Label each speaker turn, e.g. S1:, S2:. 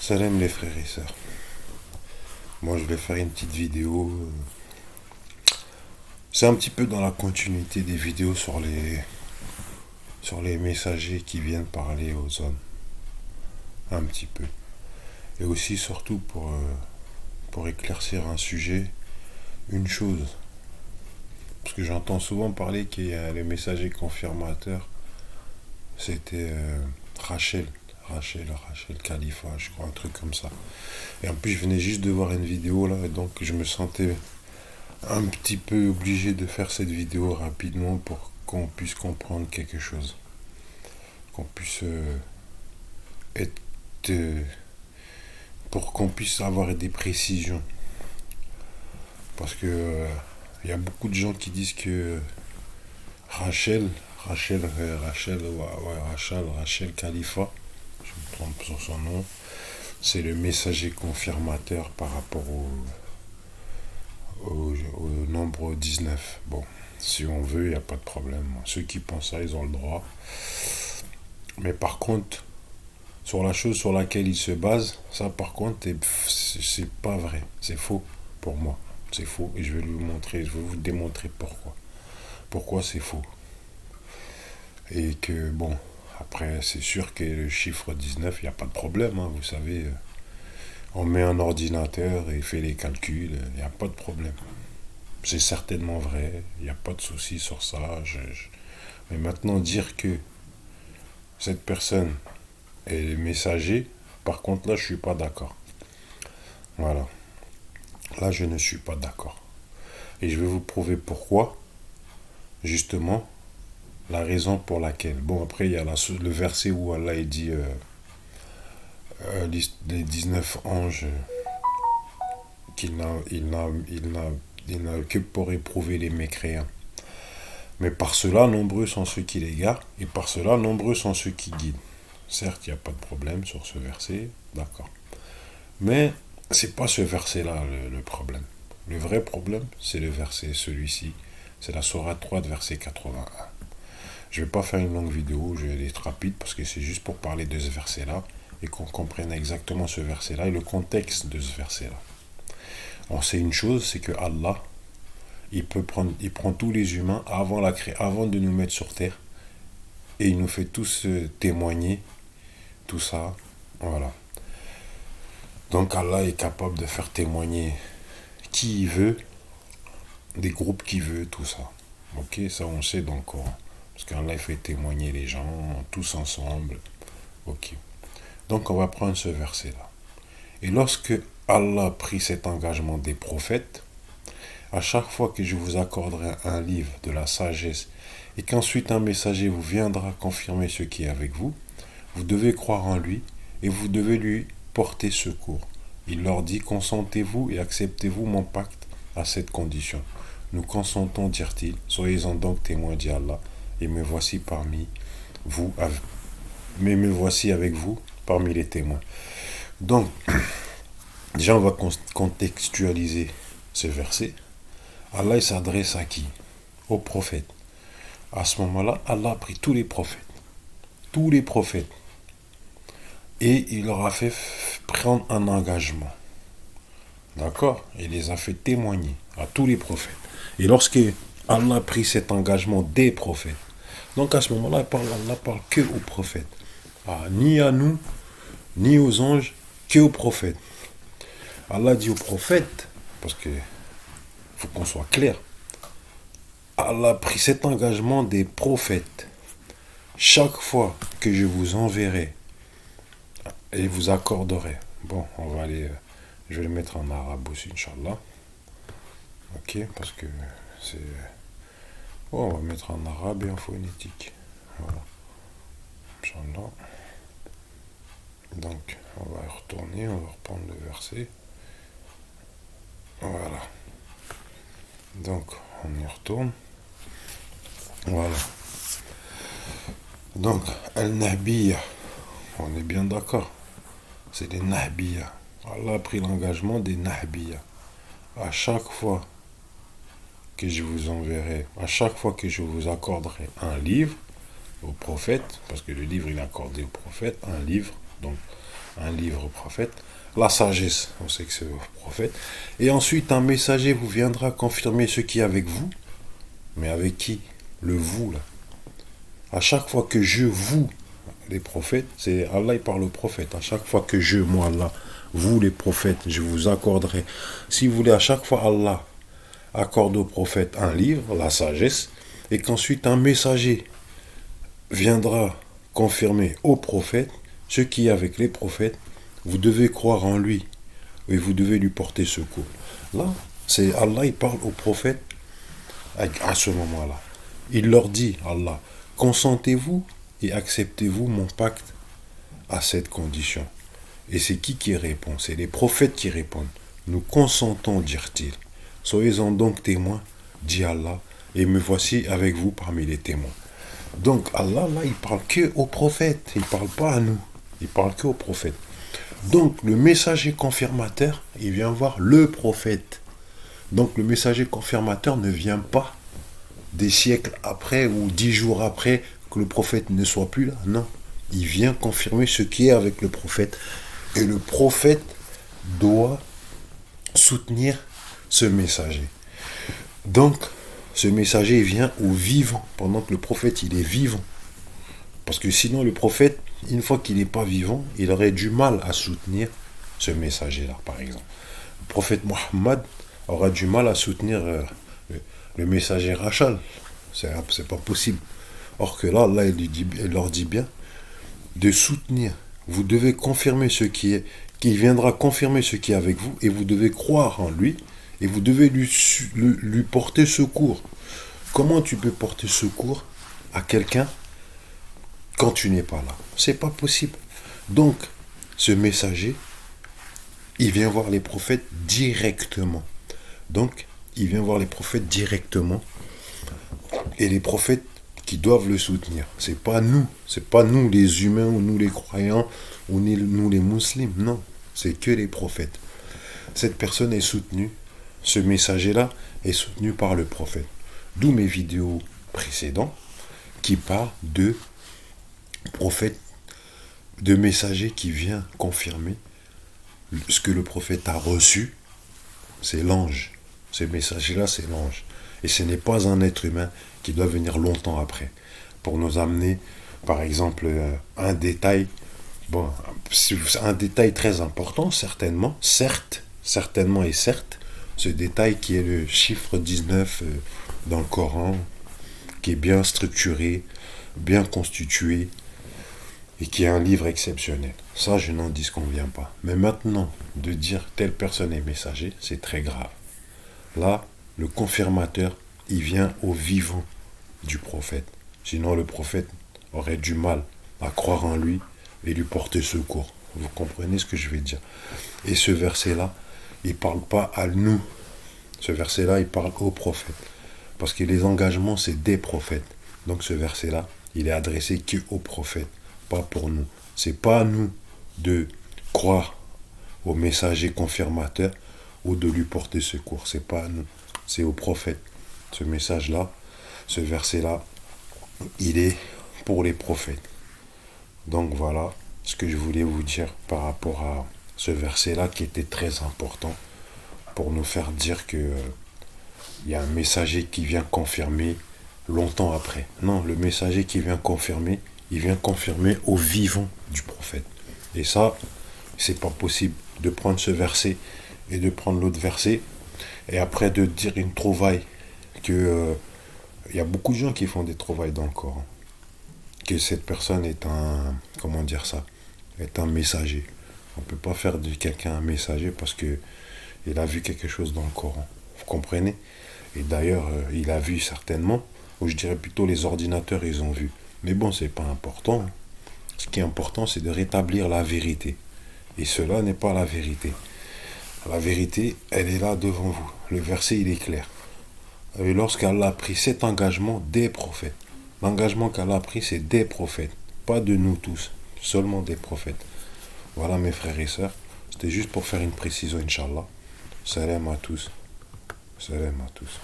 S1: Salam les frères et sœurs. Moi je vais faire une petite vidéo. C'est un petit peu dans la continuité des vidéos sur les messagers qui viennent parler aux hommes. Un petit peu. Et aussi surtout pour éclaircir un sujet, une chose. Parce que j'entends souvent parler qu'il y a les messagers confirmateurs. C'était Rachel Khalifa, je crois, un truc comme ça. Et en plus, je venais juste de voir une vidéo là, et donc je me sentais un petit peu obligé de faire cette vidéo rapidement pour qu'on puisse comprendre quelque chose. Qu'on puisse être. Pour qu'on puisse avoir des précisions. Parce que il y a beaucoup de gens qui disent que Rachel Khalifa, je me trompe sur son nom, c'est le messager confirmateur par rapport au nombre 19. Bon, si on veut, il n'y a pas de problème. Ceux qui pensent ça, ils ont le droit. Mais par contre, sur la chose sur laquelle il se base, ça par contre, c'est pas vrai. C'est faux pour moi. C'est faux et je vais vous démontrer pourquoi. Pourquoi c'est faux. Et que bon, après, c'est sûr que le chiffre 19, il n'y a pas de problème, hein, vous savez. On met un ordinateur et il fait les calculs, il n'y a pas de problème. C'est certainement vrai, il n'y a pas de souci sur ça. Mais maintenant, dire que cette personne est le messager, par contre, là, je ne suis pas d'accord. Voilà. Là, je ne suis pas d'accord. Et je vais vous prouver pourquoi, justement, la raison pour laquelle. Bon, après, il y a le verset où Allah dit les 19 anges qu'il n'a que pour éprouver les mécréants. Mais par cela, nombreux sont ceux qui l'égarent, et par cela, nombreux sont ceux qui guident. Certes, il n'y a pas de problème sur ce verset, d'accord. Mais c'est pas ce verset-là le problème. Le vrai problème, c'est le verset, celui-ci. C'est la sourate 3 de verset 81. Je ne vais pas faire une longue vidéo, je vais être rapide parce que c'est juste pour parler de ce verset-là et qu'on comprenne exactement ce verset-là et le contexte de ce verset-là. On sait une chose, c'est que Allah, il prend tous les humains avant de nous mettre sur terre et il nous fait tous témoigner tout ça. Voilà. Donc Allah est capable de faire témoigner qui il veut, des groupes qu'il veut, tout ça. Ok, ça on sait dans le Coran. Parce qu'Allah fait témoigner les gens tous ensemble. Ok. Donc on va prendre ce verset-là. Et lorsque Allah prit cet engagement des prophètes, à chaque fois que je vous accorderai un livre de la sagesse et qu'ensuite un messager vous viendra confirmer ce qui est avec vous, vous devez croire en lui et vous devez lui porter secours. Il leur dit, consentez-vous et acceptez-vous mon pacte à cette condition. Nous consentons, dirent-ils, soyez-en donc témoins, dit Allah, et me voici avec vous parmi les témoins. Donc, déjà on va contextualiser ce verset. Allah il s'adresse à qui? Aux prophètes. À ce moment-là, Allah a pris tous les prophètes, et il leur a fait prendre un engagement. D'accord? Il les a fait témoigner à tous les prophètes. Et lorsque Allah a pris cet engagement des prophètes, donc à ce moment-là, Allah parle que aux prophètes. Ni à nous, ni aux anges, que aux prophètes. Allah dit aux prophètes, parce que faut qu'on soit clair, Allah a pris cet engagement des prophètes. Chaque fois que je vous enverrai et vous accorderai. Bon, je vais le mettre en arabe aussi, Inch'Allah. Ok, parce que c'est... Bon, on va mettre en arabe et en phonétique. Voilà. Inch'Allah. Donc, on va retourner, on va reprendre le verset. Voilà. Donc, on y retourne. Voilà. Donc, Al-Nahbiya, on est bien d'accord. C'est des Nahbiya. Allah a pris l'engagement des Nahbiya. À chaque fois que je vous enverrai, à chaque fois que je vous accorderai un livre, aux prophètes, parce que le livre il est accordé aux prophètes, un livre, donc un livre prophète. La sagesse, on sait que c'est le prophète. Et ensuite, un messager vous viendra confirmer ce qui est avec vous. Mais avec qui? Le vous, là. À chaque fois que je, vous, les prophètes, c'est Allah, il parle aux prophètes. À chaque fois que je, moi, Allah, vous, les prophètes, je vous accorderai. Si vous voulez, à chaque fois, Allah accorde aux prophètes un livre, la sagesse, et qu'ensuite un messager viendra confirmer aux prophètes ce qui est avec les prophètes, vous devez croire en lui et vous devez lui porter secours. Là, c'est Allah, il parle aux prophètes à ce moment-là. Il leur dit, Allah, consentez-vous et acceptez-vous mon pacte à cette condition. Et c'est qui répond? C'est les prophètes qui répondent. Nous consentons, dirent-ils. Soyez-en donc témoins, dit Allah, et me voici avec vous parmi les témoins. Donc Allah, là, il parle que aux prophètes, il ne parle pas à nous, il parle que aux prophètes. Donc le messager confirmateur, il vient voir le prophète. Donc le messager confirmateur ne vient pas des siècles après ou 10 jours après que le prophète ne soit plus là. Non, il vient confirmer ce qui est avec le prophète. Et le prophète doit soutenir ce messager. Donc ce messager vient au vivant pendant que le prophète il est vivant. Parce que sinon le prophète, une fois qu'il n'est pas vivant, il aurait du mal à soutenir ce messager-là, par exemple. Le prophète Mohammed aura du mal à soutenir le messager Rachel. C'est pas possible. Or que là, il leur dit bien de soutenir. Vous devez confirmer ce qui est, qu'il viendra confirmer ce qui est avec vous, et vous devez croire en lui, et vous devez lui porter secours. Comment tu peux porter secours à quelqu'un quand tu n'es pas là? C'est pas possible. Donc, ce messager, il vient voir les prophètes directement. Donc, il vient voir les prophètes directement. Et les prophètes qui doivent le soutenir. C'est pas nous les humains, ou nous les croyants, ou nous les musulmans. Non, c'est que les prophètes. Cette personne est soutenue, ce messager-là est soutenu par le prophète. D'où mes vidéos précédentes qui parlent de prophète, de messager qui vient confirmer ce que le prophète a reçu. C'est l'ange. Ce messager-là, c'est l'ange. Et ce n'est pas un être humain qui doit venir longtemps après pour nous amener, par exemple, un détail. Bon, un détail très important, certainement, certainement et certes, ce détail qui est le chiffre 19 dans le Coran, qui est bien structuré, bien constitué, et qui est un livre exceptionnel. Ça, je n'en disconviens pas. Mais maintenant, de dire telle personne est messager, c'est très grave. Là, le confirmateur, il vient au vivant du prophète. Sinon, le prophète aurait du mal à croire en lui et lui porter secours. Vous comprenez ce que je vais dire? Et ce verset-là, il ne parle pas à nous. Ce verset-là, il parle aux prophètes. Parce que les engagements, c'est des prophètes. Donc ce verset-là, il est adressé qu'aux prophètes, pas pour nous. C'est pas à nous de croire au messager confirmateur ou de lui porter secours. C'est pas à nous. C'est aux prophètes. Ce message-là, ce verset-là, il est pour les prophètes. Donc voilà ce que je voulais vous dire par rapport à ce verset-là qui était très important pour nous faire dire que il y a un messager qui vient confirmer longtemps après. Non, le messager qui vient confirmer, il vient confirmer au vivant du prophète. Et ça, c'est pas possible de prendre ce verset et de prendre l'autre verset et après de dire une trouvaille que il y a beaucoup de gens qui font des trouvailles dans le Coran. Que cette personne est est un messager. On ne peut pas faire de quelqu'un un messager parce que il a vu quelque chose dans le Coran. Vous comprenez? Et d'ailleurs, il a vu certainement, ou je dirais plutôt les ordinateurs, ils ont vu. Mais bon, c'est pas important. Ce qui est important, c'est de rétablir la vérité. Et cela n'est pas la vérité. La vérité, elle est là devant vous. Le verset, il est clair. Et lorsqu'Allah a pris cet engagement des prophètes, l'engagement qu'Allah a pris, c'est des prophètes. Pas de nous tous, seulement des prophètes. Voilà mes frères et sœurs. C'était juste pour faire une précision, Inch'Allah. Salam à tous. Salam à tous.